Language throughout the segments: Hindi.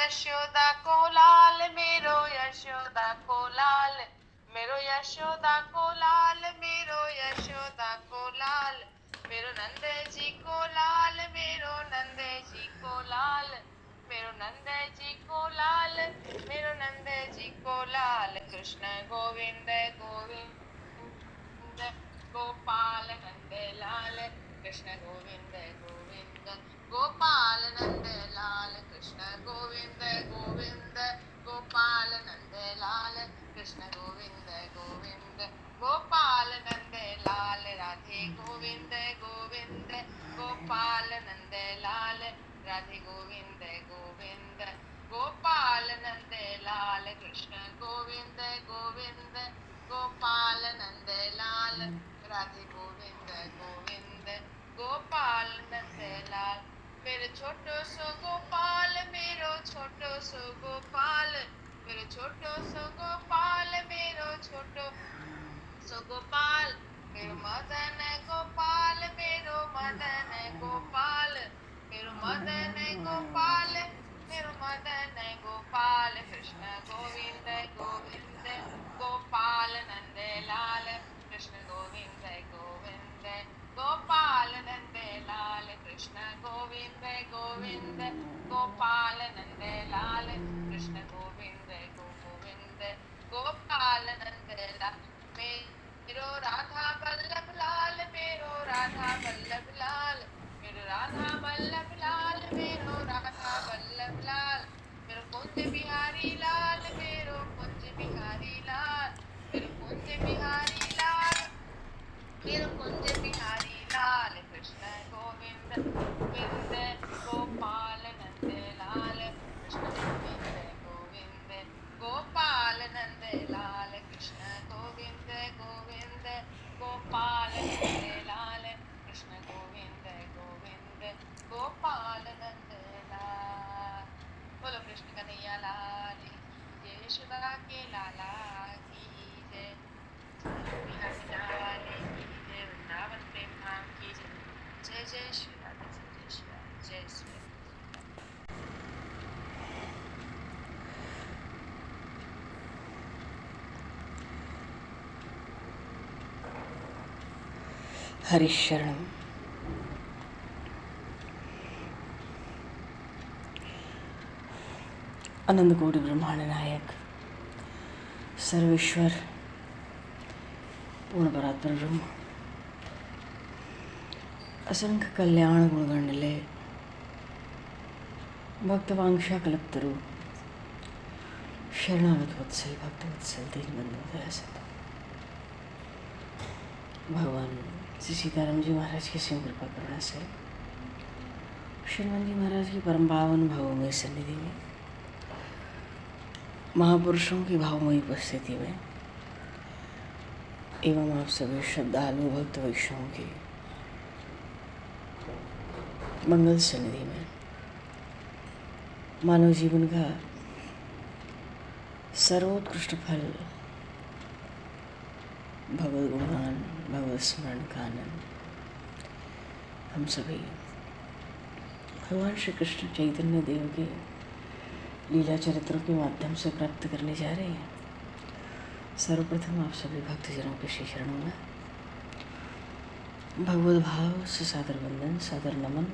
यशोदा को लाल, मेरो यशोदा को लाल, मेरो यशोदा को लाल, मेरो यशोदा को लाल, मेरो नंद जी को लाल, मेरो नंद जी को लाल, मेरो नंद जी को लाल, मेरो नंद जी को लाल। कृष्ण गोविंद गोविंद गोपाल नंद लाल, कृष्ण गोविंद गोविंद गोपाल नंद लाल, कृष्ण गोविंद गोविंद गोपाल नंद लाल, कृष्ण गोविंद गोविंद गोपाल नंद लाल। राधे गोविंद गोविंद गोपाल नंद लाल, राधे गोविंद गोविंद गोपाल नंद लाल, कृष्ण गोविंद गोविंद गोपाल नंद लाल, राधे गोविंद गोविंद गोपाल नंद लाल। मेरो छोटो सो गोपाल, मेरो छोटो सो गोपाल, मेरो छोटो सो गोपाल, मेरो छोटो सो गोपाल, मेरो मदन गोपाल, मेरो मदन गोपाल, मेरो मदन गोपाल, मेरो मदन गोपाल। कृष्ण गोविंद गोविंद गोपाल नंद लाल, कृष्ण गोविंद गोविंद गोपाल नंद लाल, कृष्ण गोविंद गोविंद गोपाल नंद लाल, कृष्ण गोविंद गोविंद गोपाल नंद लाल। मेरो राधा वल्लभ लाल, मेरो राधा वल्लभ लाल, मेरो राधा वल्लभ लाल, मेरो राधा वल्लभ लाल, मेरो कुंज बिहारी लाल, मेरो कुंज बिहारी लाल, मेरो कुंज बिहारी लाल, मेरो कुंज बिहारी लाल। कृष्ण गोविंद गोविंद गोपाल नंद लाल, कृष्ण गोविंद गोविंद गोपाल नंद लाल, कृष्ण गोविंद गोविंद गोपाल नंद लाल, कृष्ण गोविंद गोविंद गोपाल नंद लाल। बोलो कृष्ण कन्हैया लाल की जय, यशोदा के लाला की जय, बिहारी लाल की जय, वृंदावन प्रेम धाम की जय। जय जय श्री राधे, जय जय श्री राधे, जय श्री राधे। हरिशरणम। अनंत कोटि ब्रह्मांड नायक सर्वेश्वर पूर्ण परात्पर ब्रह्म असंख्य कल्याण गुणगण निलय भक्तवांक्षा कल्पतरु शरणागत वत्सल भक्त वत्सल दीनबंधु दयासत भगवान श्री सीताराम जी महाराज की सिंह कृपा करना से श्रीमान जी महाराज की परम पावन भावमयी सन्निधि में महापुरुषों की भावमयी उपस्थिति में एवं आप सभी श्रद्धालु भक्त वैष्णवों की मंगल सन्निधि में मानव जीवन का सर्वोत्कृष्ट फल भगवद गुणगान भगवत स्मरण का आनंद हम सभी भगवान श्री कृष्ण चैतन्य देव के लीला चरित्रों के माध्यम से प्राप्त करने जा रहे हैं। सर्वप्रथम आप सभी भक्तजनों के श्री चरणों में भगवद भाव से सादर वंदन सादर नमन।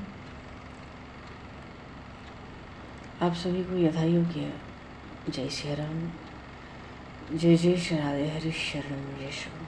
आप सभी को यथायोग्य जय श्री राम, जय जय श्री राधे, हरि शरण जय श्री राम।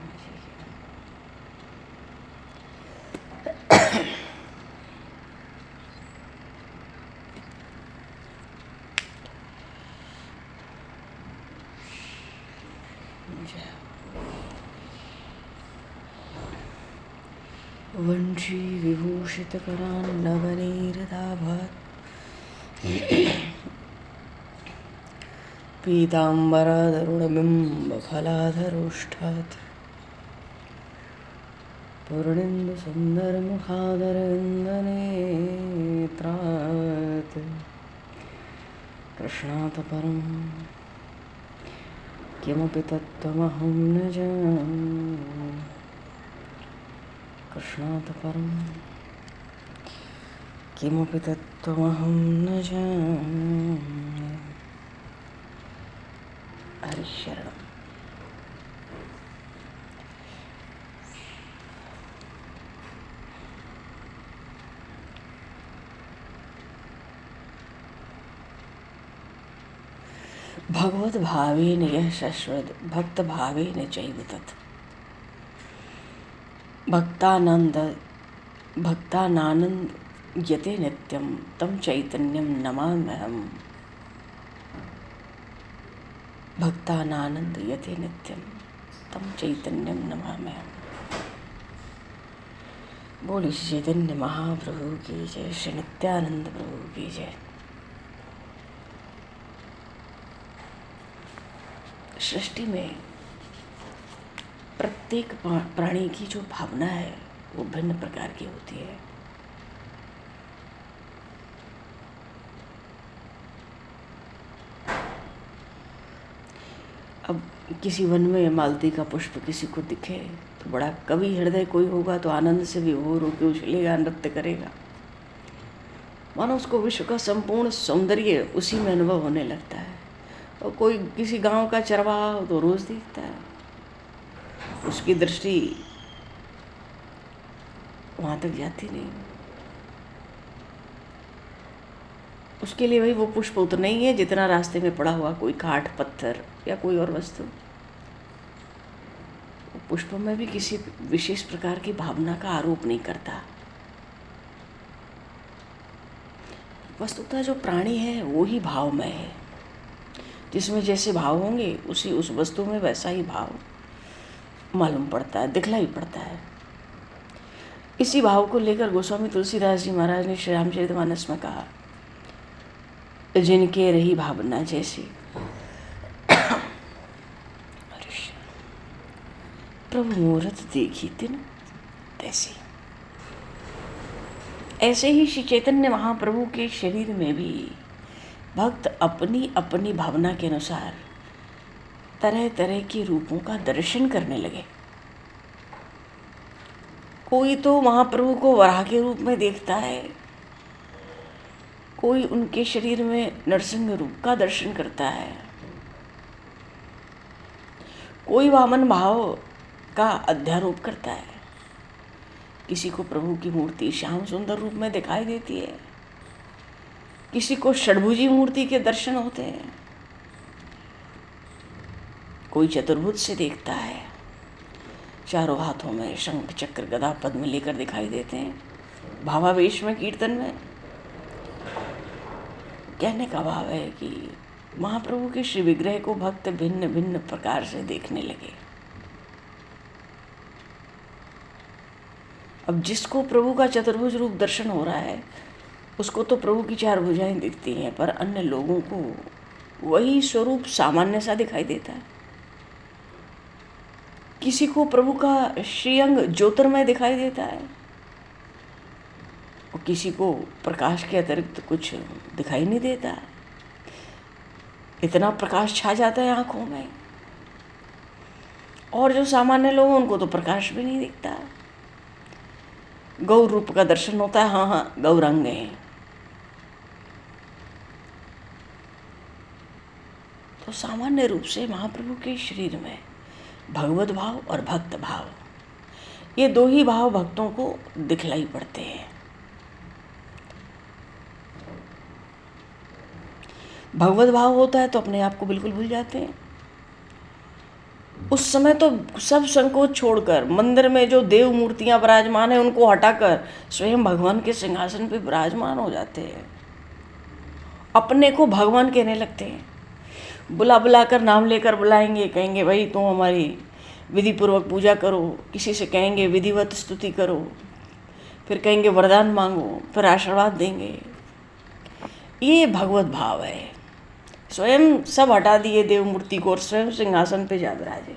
वंशी विभूषितकरान्नवनीरदाभात् पीताम्बरादरुणबिम्बफलाधरोष्ठात् पूर्णेन्दुसुन्दरमुखादरविन्दनेत्रात् कृष्णात् परं किमपि तत्त्वमहं न जाने, कृष्णात् परं किमपि तत्त्वमहं न जाने। भगवत भावेन यः शश्वत् भक्त भावेन चैव तत् भक्तानानन्दयते नित्यं तं चैतन्यं नमाम्यहम्। भक्तानानन्दयते नित्यं तं चैतन्यं नमाम्यहम्। बोलिए श्री चैतन्य महाप्रभु की जय, श्री नित्यानंद प्रभु की जय। सृष्टि में प्रत्येक प्राणी की जो भावना है वो भिन्न प्रकार की होती है। अब किसी वन में मालती का पुष्प किसी को दिखे तो बड़ा कवि हृदय कोई होगा तो आनंद से विभोर होकर उछलेगा, नृत्य करेगा, मानो उसको विश्व का संपूर्ण सौंदर्य उसी में अनुभव होने लगता है। और कोई किसी गांव का चरवाहा हो तो रोज दिखता है, उसकी दृष्टि वहां तक जाती नहीं। उसके लिए भाई वो पुष्प उतना ही है जितना रास्ते में पड़ा हुआ कोई काठ पत्थर या कोई और वस्तु। पुष्प में भी किसी विशेष प्रकार की भावना का आरोप नहीं करता। वस्तुतः जो प्राणी है वो ही भावमय है, जिसमें जैसे भाव होंगे उस वस्तु में वैसा ही भाव मालूम पड़ता है, दिखलाई पड़ता है। इसी भाव को लेकर गोस्वामी तुलसीदास जी महाराज ने श्री रामचरितमानस में कहा, जिनके रही भावना जैसी प्रभु मूरत देखी तिन तैसी। ऐसे ही श्री चैतन्य महाप्रभु के शरीर में भी भक्त अपनी अपनी भावना के अनुसार तरह तरह के रूपों का दर्शन करने लगे। कोई तो महाप्रभु को वराह के रूप में देखता है, कोई उनके शरीर में नरसिंह रूप का दर्शन करता है, कोई वामन भाव का अध्यारोप करता है, किसी को प्रभु की मूर्ति श्याम सुंदर रूप में दिखाई देती है, किसी को षड्भुजी मूर्ति के दर्शन होते हैं, कोई चतुर्भुज से देखता है, चारों हाथों में शंख चक्र गदा पद्म लेकर दिखाई देते हैं, भावावेश में कीर्तन में। कहने का भाव है कि महाप्रभु के श्री विग्रह को भक्त भिन्न भिन्न प्रकार से देखने लगे। अब जिसको प्रभु का चतुर्भुज रूप दर्शन हो रहा है उसको तो प्रभु की चार भुजाएं दिखती हैं, पर अन्य लोगों को वही स्वरूप सामान्य सा दिखाई देता है। किसी को प्रभु का श्रीअंग ज्योतिर्मय दिखाई देता है और किसी को प्रकाश के अतिरिक्त कुछ दिखाई नहीं देता। इतना प्रकाश छा जाता है आंखों में, और जो सामान्य लोग हैं उनको तो प्रकाश भी नहीं दिखता। गौर रूप का दर्शन होता है, हाँ गौरांग है। तो सामान्य रूप से महाप्रभु के शरीर में भगवत भाव और भक्त भाव, ये दो ही भाव भक्तों को दिखलाई पड़ते हैं। भगवत भाव होता है तो अपने आप को बिल्कुल भूल जाते हैं। उस समय तो सब संकोच छोड़कर मंदिर में जो देव मूर्तियां विराजमान है उनको हटाकर स्वयं भगवान के सिंहासन पे विराजमान हो जाते हैं, अपने को भगवान कहने लगते हैं। बुला बुला कर नाम लेकर बुलाएंगे, कहेंगे भाई तुम हमारी विधि पूर्वक पूजा करो, किसी से कहेंगे विधिवत स्तुति करो, फिर कहेंगे वरदान मांगो, फिर आशीर्वाद देंगे। ये भगवत भाव है। स्वयं सब हटा दिए देव मूर्ति को और स्वयं सिंहासन पे जा विराजे।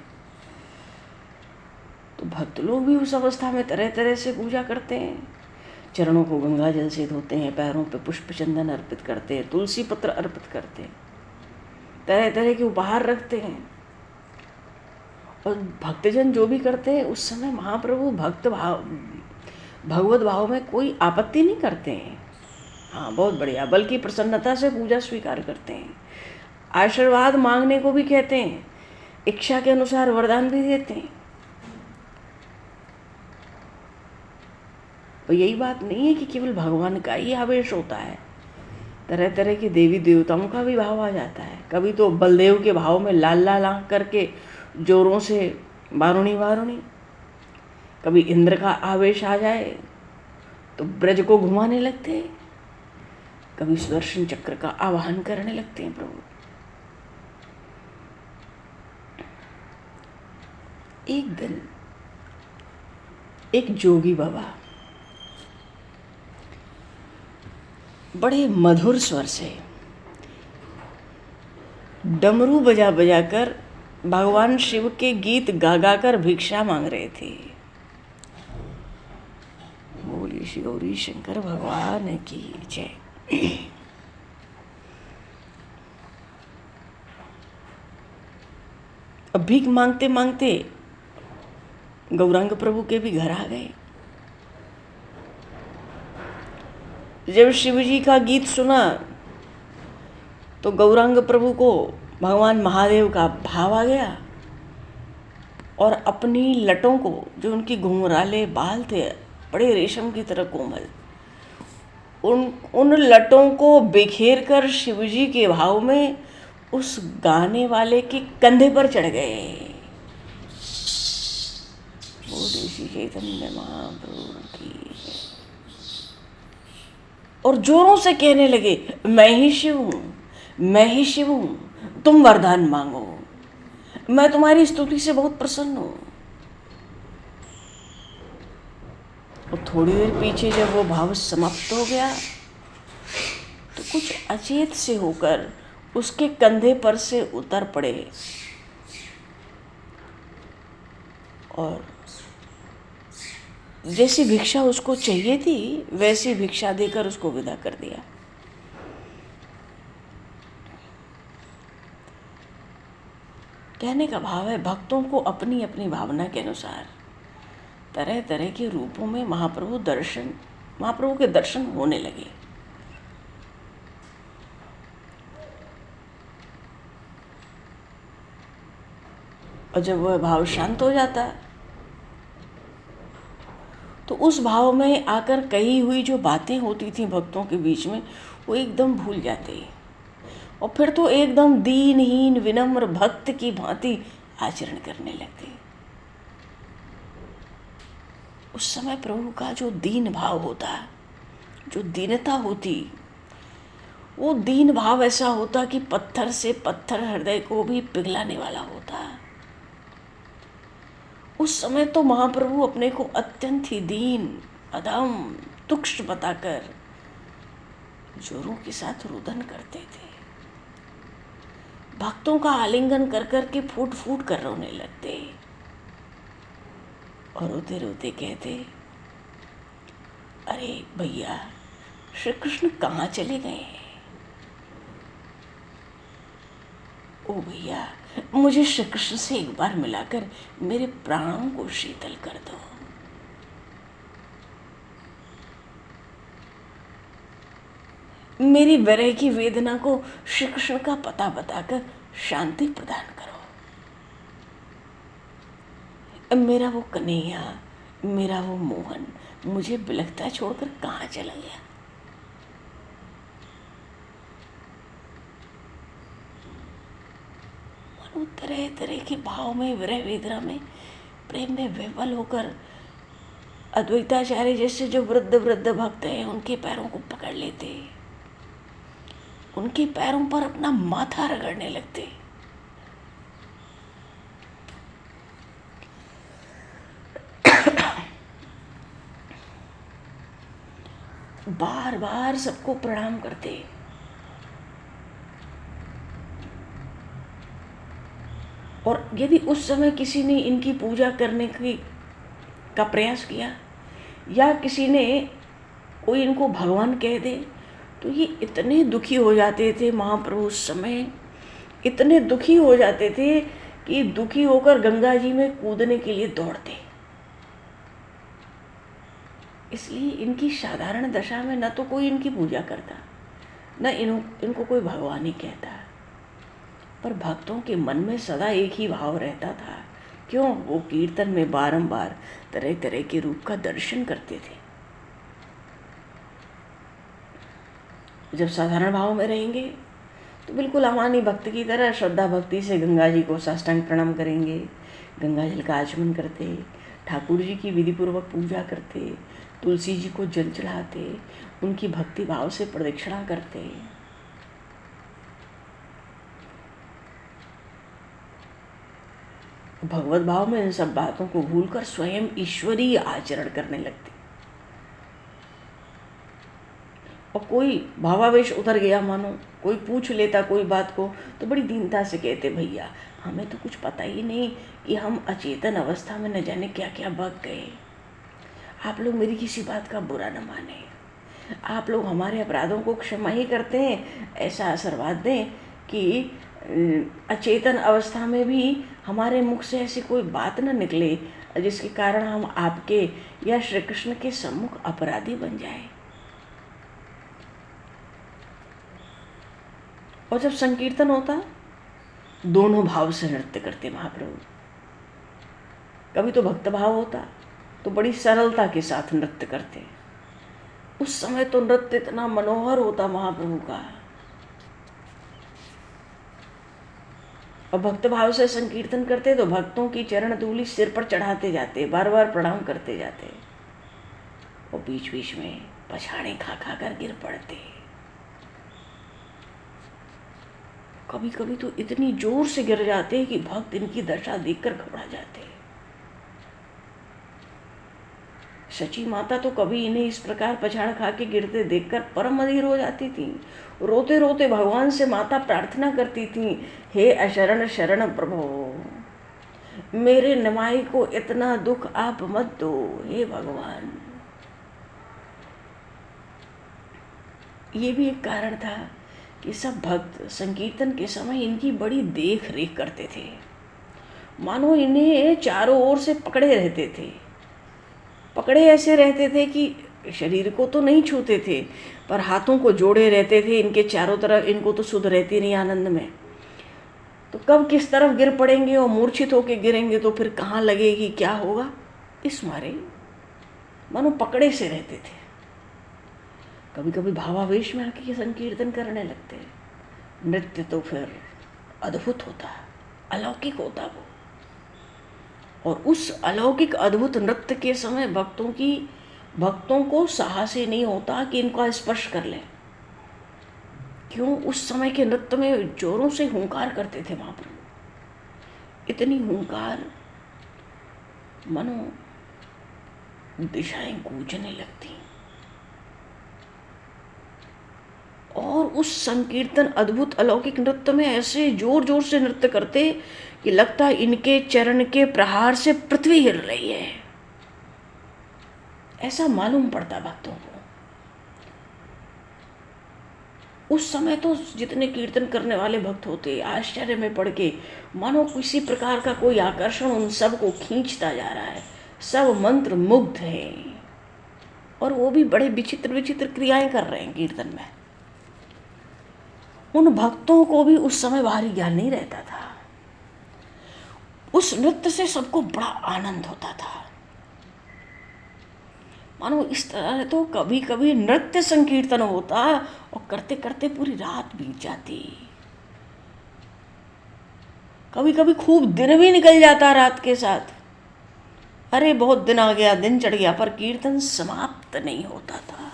तो भक्त लोग भी उस अवस्था में तरह तरह से पूजा करते हैं। चरणों को गंगा जल से धोते हैं, पैरों पे पुष्प चंदन अर्पित करते हैं, तुलसी पत्र अर्पित करते हैं, तरह तरह के उपहार रखते हैं। और भक्तजन जो भी करते हैं उस समय महाप्रभु भगवत भाव में कोई आपत्ति नहीं करते हैं। हाँ बहुत बढ़िया, बल्कि प्रसन्नता से पूजा स्वीकार करते हैं। आशीर्वाद मांगने को भी कहते हैं, इच्छा के अनुसार वरदान भी देते हैं। तो यही बात नहीं है कि केवल भगवान का ही आवेश होता है, तरह तरह के देवी देवताओं का भी भाव आ जाता है। कभी तो बलदेव के भाव में लाल लाल आँख करके जोरों से वारुणी वारुणी, कभी इंद्र का आवेश आ जाए तो ब्रज को घुमाने लगते हैं, कभी सुदर्शन चक्र का आवाहन करने लगते हैं प्रभु। एक दिन एक जोगी बाबा बड़े मधुर स्वर से डमरू बजा बजा कर भगवान शिव के गीत गा गा कर भिक्षा मांग रहे थे। बोलिए श्री गौरी शंकर भगवान की जय। अब भीख मांगते मांगते गौरांग प्रभु के भी घर आ गए। जब शिव जी का गीत सुना तो गौरांग प्रभु को भगवान महादेव का भाव आ गया और अपनी लटों को, जो उनकी घुंघराले बाल थे बड़े रेशम की तरह कोमल, उन लटों को बिखेर कर शिवजी के भाव में उस गाने वाले के कंधे पर चढ़ गए। बोले श्री चैतन्य महाप्रभु की। और जोरों से कहने लगे, मैं ही शिव हूं, मैं ही शिव हूं, तुम वरदान मांगो, मैं तुम्हारी स्तुति से बहुत प्रसन्न हूं। और थोड़ी देर पीछे जब वो भाव समाप्त हो गया तो कुछ अचेत से होकर उसके कंधे पर से उतर पड़े और जैसी भिक्षा उसको चाहिए थी वैसी भिक्षा देकर उसको विदा कर दिया। कहने का भाव है, भक्तों को अपनी अपनी भावना के अनुसार तरह तरह के रूपों में महाप्रभु के दर्शन होने लगे। और जब वह भाव शांत हो जाता तो उस भाव में आकर कही हुई जो बातें होती थी भक्तों के बीच में, वो एकदम भूल जाते और फिर तो एकदम दीनहीन विनम्र भक्त की भांति आचरण करने लगते। उस समय प्रभु का जो दीन भाव होता, जो दीनता होती, वो दीन भाव ऐसा होता कि पत्थर से पत्थर हृदय को भी पिघलाने वाला होता। उस समय तो महाप्रभु अपने को अत्यंत ही दीन, अधम, तुक्ष बताकर जोरों के साथ रुदन करते थे। भक्तों का आलिंगन कर कर के फूट फूट कर रोने लगते और रोते रोते कहते, अरे भैया, श्री कृष्ण कहाँ चले गए हैं? ओ भैया, मुझे श्री कृष्ण से एक बार मिलाकर मेरे प्राणों को शीतल कर दो। मेरी विरह की वेदना को श्री कृष्ण का पता बताकर शांति प्रदान करो। मेरा वो कन्हैया, मेरा वो मोहन मुझे बिलखता छोड़कर कहाँ चला गया? मनु तरह तरह के भाव में, विरह वेदना में, प्रेम में विह्वल होकर अद्वैताचार्य जैसे जो वृद्ध वृद्ध भक्त हैं उनके पैरों को पकड़ लेते, उनके पैरों पर अपना माथा रगड़ने लगते। बार बार सबको प्रणाम करते। और यदि उस समय किसी ने इनकी पूजा करने का प्रयास किया या किसी ने कोई इनको भगवान कह दे तो ये इतने दुखी हो जाते थे। महाप्रभु उस समय इतने दुखी हो जाते थे कि दुखी होकर गंगा जी में कूदने के लिए दौड़ते। इसलिए इनकी साधारण दशा में न तो कोई इनकी पूजा करता, न इनको कोई भगवान ही कहता, पर भक्तों के मन में सदा एक ही भाव रहता था। क्यों? वो कीर्तन में बारंबार तरह तरह के रूप का दर्शन करते थे। जब साधारण भाव में रहेंगे तो बिल्कुल अमानी भक्त की तरह श्रद्धा भक्ति से गंगा जी को साष्टांग प्रणाम करेंगे, गंगा जल का आचमन करते, ठाकुर जी की विधिपूर्वक पूजा करते, तुलसी जी को जल चढ़ाते, उनकी भक्ति भाव से प्रदक्षिणा करते। भगवत भाव में इन सब बातों को भूलकर स्वयं ईश्वरीय आचरण करने लगते। और कोई भावावेश उतर गया, मानो कोई पूछ लेता कोई बात को तो बड़ी दीनता से कहते, भैया हमें तो कुछ पता ही नहीं कि हम अचेतन अवस्था में न जाने क्या क्या बक गए। आप लोग मेरी किसी बात का बुरा न माने, आप लोग हमारे अपराधों को क्षमा ही करते हैं। ऐसा आशीर्वाद दें कि अचेतन अवस्था में भी हमारे मुख से ऐसी कोई बात न निकले जिसके कारण हम आपके या श्री कृष्ण के सम्मुख अपराधी बन जाए। और जब संकीर्तन होता दोनों भाव से नृत्य करते महाप्रभु। कभी तो भक्त भाव होता तो बड़ी सरलता के साथ नृत्य करते। उस समय तो नृत्य इतना मनोहर होता महाप्रभु का। और भक्त भाव से संकीर्तन करते तो भक्तों की चरण धूलि सिर पर चढ़ाते जाते, बार बार प्रणाम करते जाते, और बीच बीच में पछाड़े खा खा कर गिर पड़ते। कभी कभी तो इतनी जोर से गिर जाते कि भक्त इनकी दशा देखकर घबरा जाते। सची माता तो कभी इन्हें इस प्रकार पछाड़ खा के गिरते देखकर परम अधीर हो जाती थी। रोते रोते भगवान से माता प्रार्थना करती थी, हे अशरण शरण प्रभो, मेरे निमाई को इतना दुख आप मत दो, हे भगवान। ये भी एक कारण था कि सब भक्त संकीर्तन के समय इनकी बड़ी देख रेख करते थे, मानो इन्हें चारों ओर से पकड़े रहते थे। पकड़े ऐसे रहते थे कि शरीर को तो नहीं छूते थे, पर हाथों को जोड़े रहते थे इनके चारों तरफ। इनको तो सुध रहती नहीं आनंद में, तो कब किस तरफ गिर पड़ेंगे और मूर्छित होके गिरेंगे तो फिर कहाँ लगेगी, क्या होगा, इस मारे मानो पकड़े से रहते थे। कभी कभी भावावेश में आके संकीर्तन करने लगते। नृत्य तो फिर अद्भुत होता, अलौकिक होता वो। और उस अलौकिक अद्भुत नृत्य के समय भक्तों को साहस ही नहीं होता कि इनका स्पर्श कर लें। क्यों? उस समय के नृत्य में जोरों से हुंकार करते थे महाप्रभु, इतनी हुंकार मानो दिशाएं गूंजने लगती। और उस संकीर्तन अद्भुत अलौकिक नृत्य में ऐसे जोर जोर से नृत्य करते कि लगता इनके चरण के प्रहार से पृथ्वी हिल रही है, ऐसा मालूम पड़ता भक्तों को। उस समय तो जितने कीर्तन करने वाले भक्त होते आश्चर्य में पड़ के मानो किसी प्रकार का कोई आकर्षण उन सब को खींचता जा रहा है। सब मंत्र मुग्ध हैं और वो भी बड़े विचित्र विचित्र क्रियाएं कर रहे हैं कीर्तन में। उन भक्तों को भी उस समय बाहरी ज्ञान नहीं रहता था। उस नृत्य से सबको बड़ा आनंद होता था। मानो इस तरह तो कभी कभी नृत्य संकीर्तन होता और करते करते पूरी रात बीत जाती। कभी कभी खूब दिन भी निकल जाता रात के साथ। अरे बहुत दिन आ गया, दिन चढ़ गया, पर कीर्तन समाप्त नहीं होता था।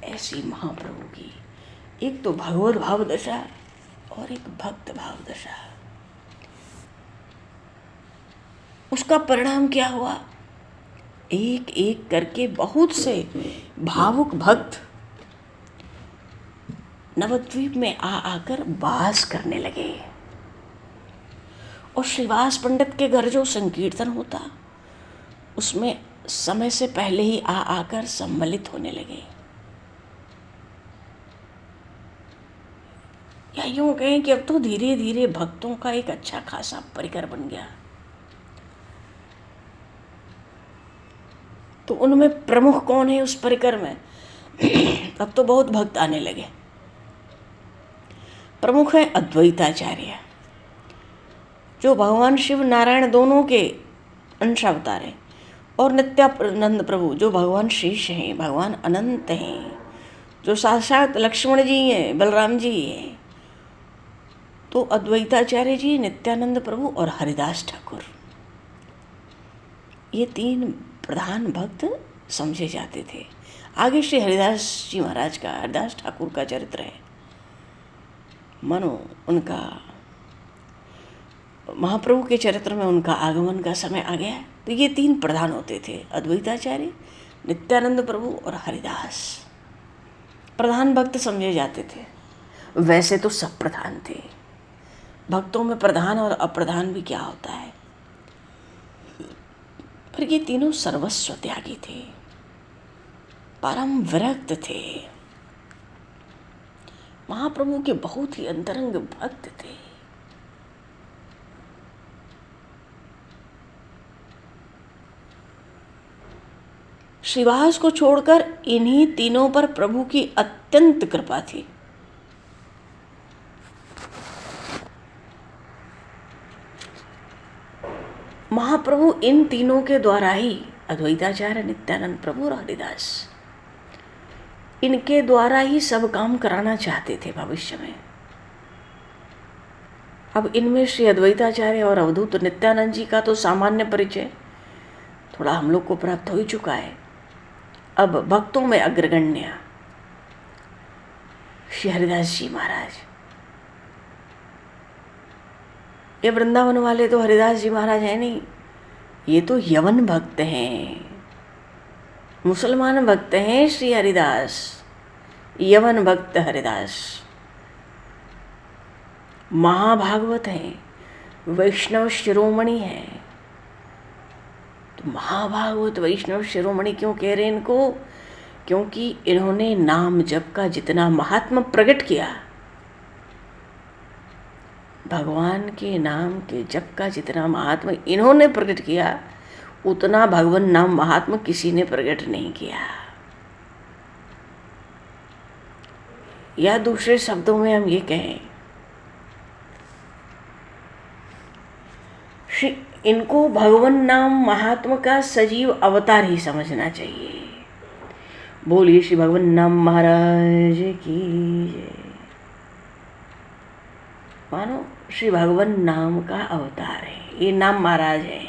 ऐसी महाप्रभु की एक तो भगवत भाव दशा और एक भक्त भाव दशा। उसका परिणाम क्या हुआ? एक एक करके बहुत से भावुक भक्त नवद्वीप में आकर वास करने लगे। और श्रीवास पंडित के घर जो संकीर्तन होता उसमें समय से पहले ही आकर सम्मिलित होने लगे। या यूं कहें कि अब तो धीरे धीरे भक्तों का एक अच्छा खासा परिकर बन गया। तो उनमें प्रमुख कौन है उस परिकर में? अब तो बहुत भक्त आने लगे। प्रमुख है अद्वैताचार्य, जो भगवान शिव नारायण दोनों के अंश अवतार हैं, और नित्यानंद प्रभु जो भगवान शेष हैं, भगवान अनंत हैं, जो साक्षात लक्ष्मण जी हैं, बलराम जी हैं, तो अद्वैताचार्य जी, नित्यानंद प्रभु और हरिदास ठाकुर, ये 3 प्रधान भक्त समझे जाते थे। आगे श्री हरिदास जी महाराज का, हरिदास ठाकुर का चरित्र है। मानो उनका महाप्रभु के चरित्र में उनका आगमन का समय आ गया। तो ये 3 प्रधान होते थे, अद्वैताचार्य, नित्यानंद प्रभु और हरिदास। प्रधान भक्त समझे जाते थे। वैसे तो सब प्रधान थे। भक्तों में प्रधान और अप्रधान भी क्या होता है, पर ये तीनों सर्वस्व त्यागी थे, परम विरक्त थे, महाप्रभु के बहुत ही अंतरंग भक्त थे। श्रीवास को छोड़कर इन्हीं तीनों पर प्रभु की अत्यंत कृपा थी। महाप्रभु इन तीनों के द्वारा ही, अद्वैताचार्य, नित्यानंद प्रभु और हरिदास, इनके द्वारा ही सब काम कराना चाहते थे भविष्य में। अब इनमें श्री अद्वैताचार्य और अवधूत नित्यानंद जी का तो सामान्य परिचय थोड़ा हम लोग को प्राप्त हो ही चुका है। अब भक्तों में अग्रगण्य श्री हरिदास जी महाराज। ये वृंदावन वाले तो हरिदास जी महाराज हैं नहीं, ये तो यवन भक्त हैं, मुसलमान भक्त हैं श्री हरिदास, यवन भक्त हरिदास। महाभागवत हैं, वैष्णव शिरोमणि हैं। तो महाभागवत वैष्णव शिरोमणि क्यों कह रहे हैं इनको? क्योंकि इन्होंने नाम जप का जितना महात्मा प्रकट किया, भगवान के नाम के जप का जितना महात्मा इन्होंने प्रकट किया, उतना भगवान नाम महात्मा किसी ने प्रकट नहीं किया। या दूसरे शब्दों में हम ये कहें, इनको भगवान नाम महात्मा का सजीव अवतार ही समझना चाहिए। बोलिए श्री भगवान नाम महाराज की जय। मानो श्री भगवान नाम का अवतार है, ये नाम महाराज है।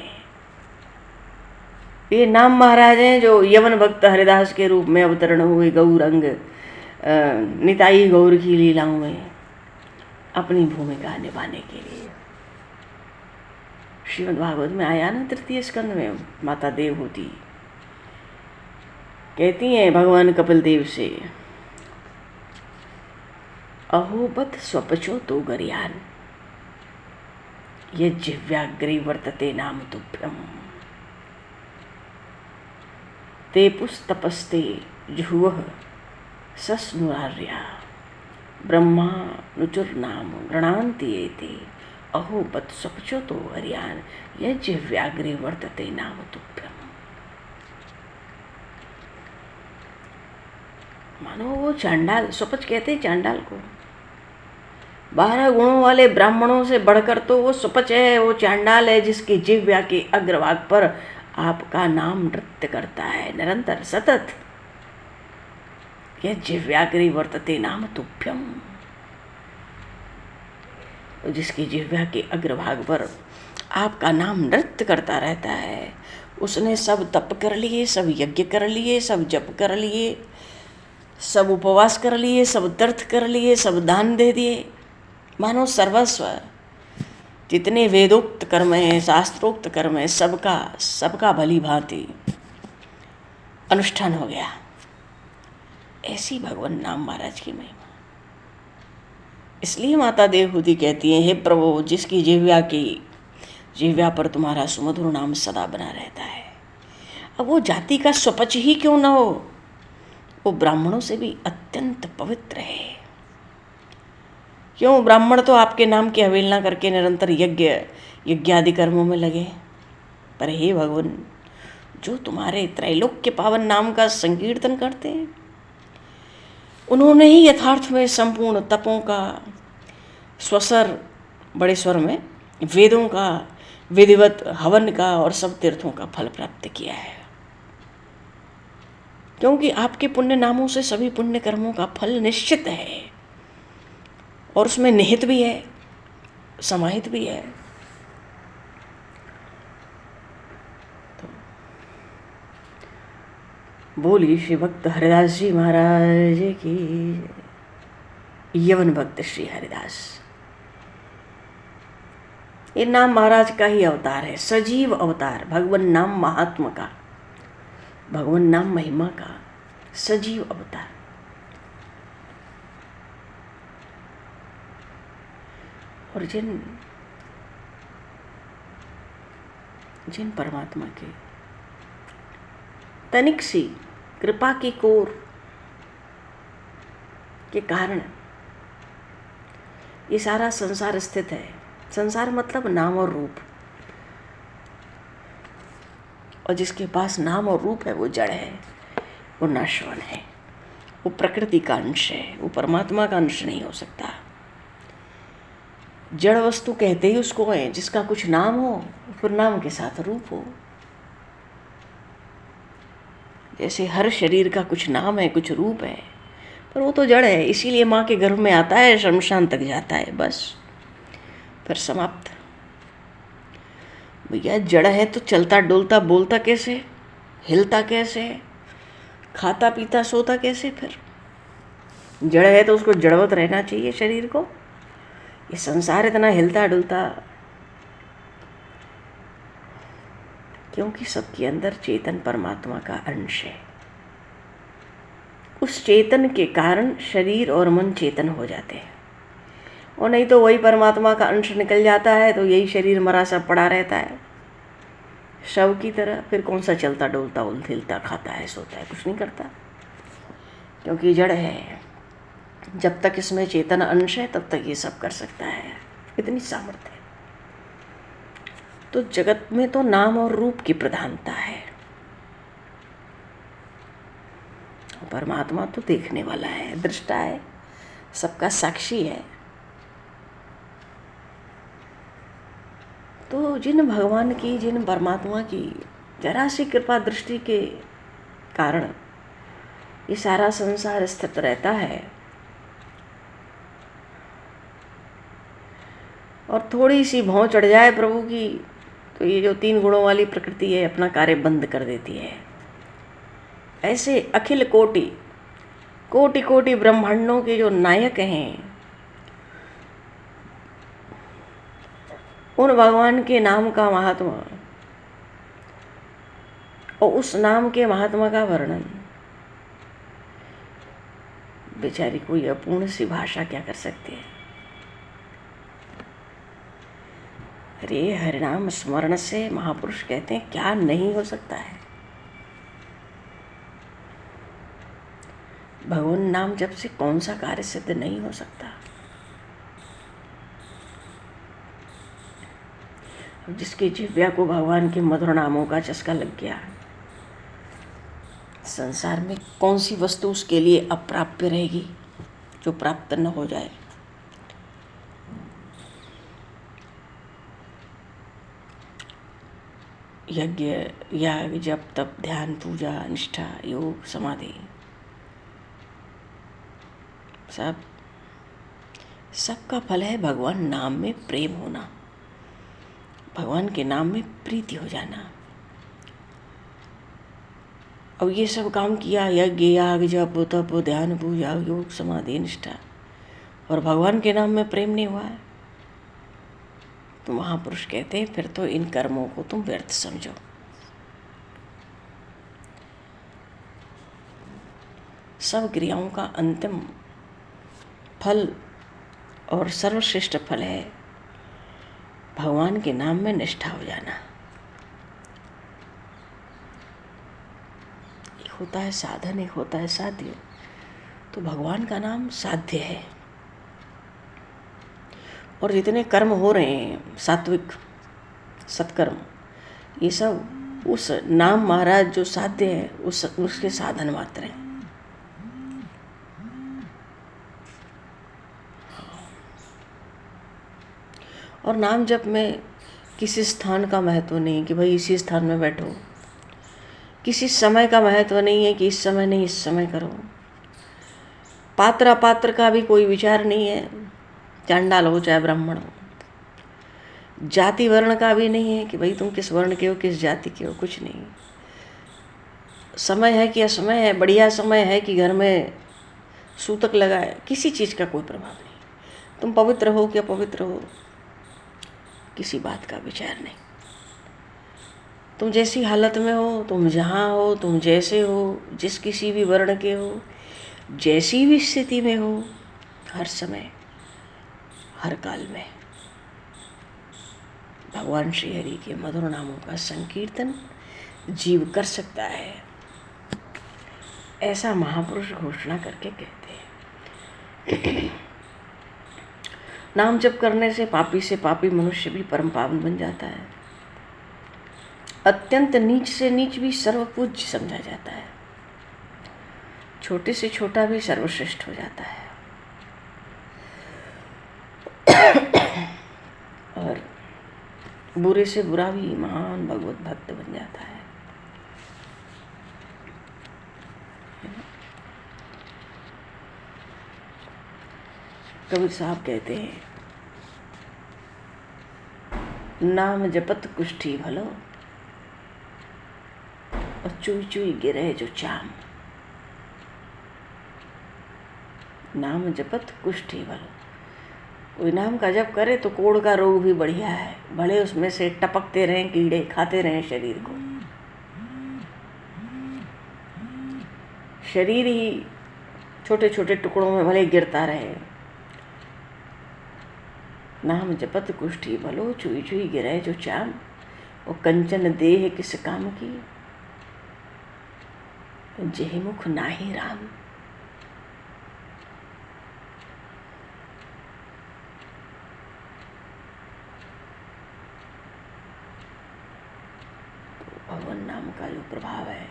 ये नाम महाराज हैं जो यवन भक्त हरिदास के रूप में अवतरण हुए गौरंग निताई गौर की लीलाओं में अपनी भूमिका निभाने के लिए। श्रीमद् भागवत में आया ना, 3 स्कंद में माता देवहूति कहती हैं भगवान कपिल देव से, अहोबत स्वपचो तो गरियान ये जिह्वाग्रे वर्तते नाम तुभ्यम ते पुस्तपस्ते जुहुवः सस्नुरार्या ब्रह्मा नुचुर्नाम गृणान्ति एते अहोबत स्वपचो तो गरियान ये जिह्वाग्रे वर्तते नाम तुभ्यम। मानो वो चांडाल, स्वपच कहते हैं चांडाल को, 12 गुणों वाले ब्राह्मणों से बढ़कर तो वो स्वपच है, वो चांडाल है जिसकी जिह्वा के अग्रभाग पर आपका नाम नृत्य करता है निरंतर सतत। यह जिह्वाग्रे वर्तते नाम तुभ्यम, जिसकी जिह्वा के अग्रभाग पर आपका नाम नृत्य करता रहता है, उसने सब तप कर लिए, सब यज्ञ कर लिए, सब जप कर लिए, सब उपवास कर लिए, सब तीर्थ कर लिए, सब दान दे दिए। मानो सर्वस्व जितने वेदोक्त कर्म हैं, शास्त्रोक्त कर्म हैं, सबका भली भांति अनुष्ठान हो गया। ऐसी भगवान नाम महाराज की महिमा। इसलिए माता देवहूति कहती हैं, हे प्रभु, जिसकी जिह्वा पर तुम्हारा सुमधुर नाम सदा बना रहता है। अब वो जाति का स्वपच ही क्यों न हो, वो ब्राह्मणों से भी अत्यंत पवित्र है। क्यों? ब्राह्मण तो आपके नाम की अवहेलना करके निरंतर यज्ञ आदि कर्मों में लगे। पर हे भगवान, जो तुम्हारे त्रैलोक्य पावन नाम का संकीर्तन करते हैं, उन्होंने ही यथार्थ में संपूर्ण तपों का, स्वसर बड़े स्वर में, वेदों का, विधिवत हवन का और सब तीर्थों का फल प्राप्त किया है। क्योंकि आपके पुण्य नामों से सभी पुण्य कर्मों का फल निश्चित है और उसमें निहित भी है, समाहित भी है। तो बोली श्री भक्त हरिदास जी महाराज की, यवन भक्त श्री हरिदास। ये नाम महाराज का ही अवतार है, सजीव अवतार, भगवान नाम महात्मा का, भगवान नाम महिमा का सजीव अवतार। और जिन परमात्मा के तनिक सी कृपा की कोर के कारण ये सारा संसार स्थित है। संसार मतलब नाम और रूप, और जिसके पास नाम और रूप है वो जड़ है, वो नाशवान है, वो प्रकृति का अंश है, वो परमात्मा का अंश नहीं हो सकता। जड़ वस्तु कहते ही उसको है जिसका कुछ नाम हो फिर नाम के साथ रूप हो। जैसे हर शरीर का कुछ नाम है, कुछ रूप है, पर वो तो जड़ है, इसीलिए माँ के गर्भ में आता है, शमशान तक जाता है, बस फिर समाप्त। भैया जड़ है तो चलता डोलता बोलता कैसे, हिलता कैसे, खाता पीता सोता कैसे? फिर जड़ है तो उसको जड़वत रहना चाहिए शरीर को। ये संसार इतना हिलता डुलता क्योंकि सबके अंदर चेतन परमात्मा का अंश है। उस चेतन के कारण शरीर और मन चेतन हो जाते हैं, और नहीं तो वही परमात्मा का अंश निकल जाता है तो यही शरीर मरा सा पड़ा रहता है शव की तरह। फिर कौन सा चलता डोलता हिलता खाता है सोता है, कुछ नहीं करता, क्योंकि जड़ है। जब तक इसमें चेतन अंश है तब तक ये सब कर सकता है, इतनी सामर्थ्य है। तो जगत में तो नाम और रूप की प्रधानता है, परमात्मा तो देखने वाला है, दृष्टा है, सबका साक्षी है। तो जिन भगवान की, जिन परमात्मा की जरा सी कृपा दृष्टि के कारण ये सारा संसार स्थित रहता है, और थोड़ी सी भौं चढ़ जाए प्रभु की तो ये जो 3 गुणों वाली प्रकृति है अपना कार्य बंद कर देती है। ऐसे अखिल कोटि कोटि कोटि ब्रह्मांडों के जो नायक हैं, उन भगवान के नाम का महात्मा और उस नाम के महात्मा का वर्णन बेचारी कोई अपूर्ण सी भाषा क्या कर सकती है। अरे हरिनाम स्मरण से महापुरुष कहते हैं क्या नहीं हो सकता है। भगवान नाम जप से कौन सा कार्य सिद्ध नहीं हो सकता। जिसकी जिह्वा को भगवान के मधुर नामों का चस्का लग गया, संसार में कौन सी वस्तु उसके लिए अप्राप्य रहेगी जो प्राप्त न हो जाए। यज्ञ, याग, जप, तप, ध्यान, पूजा, निष्ठा, योग, समाधि, सबका फल है भगवान नाम में प्रेम होना, भगवान के नाम में प्रीति हो जाना। अब ये सब काम किया, यज्ञ, याग, जप, तप, ध्यान, पूजा, योग, समाधि, निष्ठा, और भगवान के नाम में प्रेम नहीं हुआ है, तो महापुरुष कहते हैं फिर तो इन कर्मों को तुम व्यर्थ समझो। सब क्रियाओं का अंतिम फल और सर्वश्रेष्ठ फल है भगवान के नाम में निष्ठा हो जाना। एक होता है साधन, एक होता है साध्य। तो भगवान का नाम साध्य है, और जितने कर्म हो रहे हैं सात्विक सत्कर्म, ये सब उस नाम महाराज जो साध्य है उसके साधन मात्र हैं। और नाम जप में किसी स्थान का महत्व नहीं कि भाई इसी स्थान में बैठो, किसी समय का महत्व नहीं है कि इस समय नहीं इस समय करो। पात्र अपात्र का भी कोई विचार नहीं है, चांडाल हो चाहे ब्राह्मण हो। जाति वर्ण का भी नहीं है कि भाई तुम किस वर्ण के हो किस जाति के हो, कुछ नहीं। समय है कि असमय है, बढ़िया समय है कि घर में सूतक लगा है, किसी चीज़ का कोई प्रभाव नहीं। तुम पवित्र हो कि अपवित्र हो, किसी बात का विचार नहीं। तुम जैसी हालत में हो, तुम जहाँ हो, तुम जैसे हो, जिस किसी भी वर्ण के हो, जैसी भी स्थिति में हो, हर समय हर काल में भगवान श्री हरि के मधुर नामों का संकीर्तन जीव कर सकता है, ऐसा महापुरुष घोषणा करके कहते हैं। नाम जप करने से पापी मनुष्य भी परम पावन बन जाता है। अत्यंत नीच से नीच भी सर्वपूज्य समझा जाता है। छोटे से छोटा भी सर्वश्रेष्ठ हो जाता है। और बुरे से बुरा भी महान भगवत भक्त बन जाता है। कबीर साहब कहते हैं, नाम जपत कुष्ठी भलो और चुई चुई गिरे जो चाम। नाम जपत कुष्ठी भलो, कोई नाम का जप करे तो कोढ़ का रोग भी बढ़िया है, भले उसमें से टपकते रहें कीड़े, खाते रहें शरीर को। शरीर ही छोटे छोटे टुकड़ों में भले गिरता रहे। नाम जपत कुष्ठी भलो चुई चुई गिरे जो चाम। वो कंचन देह किस काम की, जेहि मुख नाही राम। भगवान नाम का जो प्रभाव है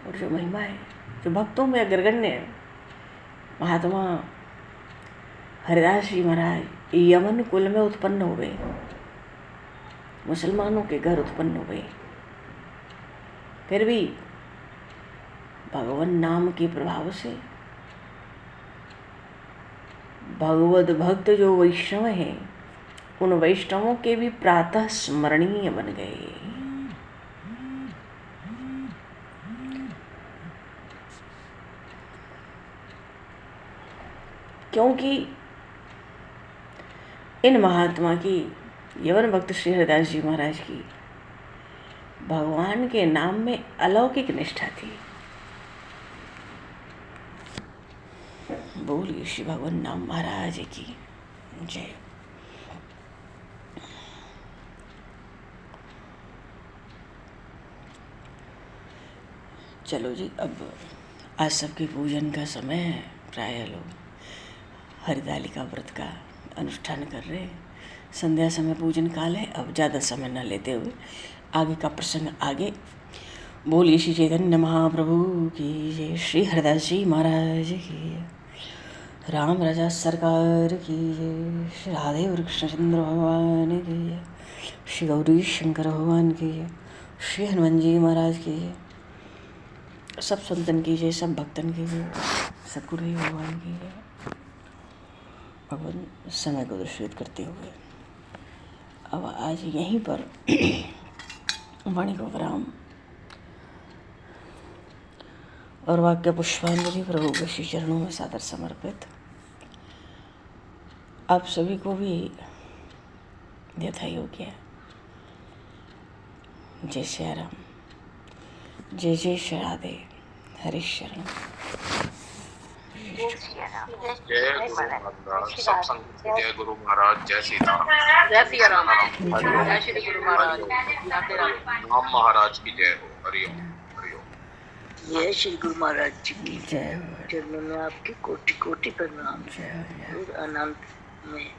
और जो महिमा है, जो भक्तों में अग्रगण्य है। महात्मा हरिदास जी महाराज यमन कुल में उत्पन्न हुए, मुसलमानों के घर उत्पन्न हुए, फिर भी भगवान नाम के प्रभाव से भगवत भक्त जो वैष्णव हैं, उन वैष्णवों के भी प्रातः स्मरणीय बन गए। क्योंकि इन महात्मा की, यवन भक्त श्री हरिदास जी महाराज की, भगवान के नाम में अलौकिक निष्ठा थी। बोलिए श्री भगवान नाम महाराज की जय। चलो जी, अब आज सबके पूजन का समय है। प्रायः लोग हरितालिका व्रत का अनुष्ठान कर रहे हैं। संध्या समय पूजन काल है। अब ज़्यादा समय न लेते हुए आगे का प्रसंग आगे। बोलिए श्री चैतन्य महाप्रभु की जय, श्री हरिदास जी महाराज की जय, राम राजा सरकार की जय, श्री राधे और कृष्णचंद्र भगवान की जय, श्री गौरी शंकर भगवान की जय, श्री हनुमान जी महाराज की जय, सब संतन की जय, सब भक्तन की जय, सतगुरु भगवान की जय। भगवान समय को दर्शित करते हुए अब आज यहीं पर वाणी को विराम और वाक्य पुष्पांजलि प्रभु के श्री चरणों में सादर समर्पित। आप सभी को भी यथा योग्य जय श्री राम, जय जय श्री राधे, हरि शरण। जय गुरु महाराज, जय श्री राम, जय श्री राम, जय श्री गुरु महाराज, राम महाराज की जय हो। हरिओम हरिओम। जय श्री गुरु महाराज जी की जय चरणों में आपके कोटि कोटि प्रणाम। जय और अनंत में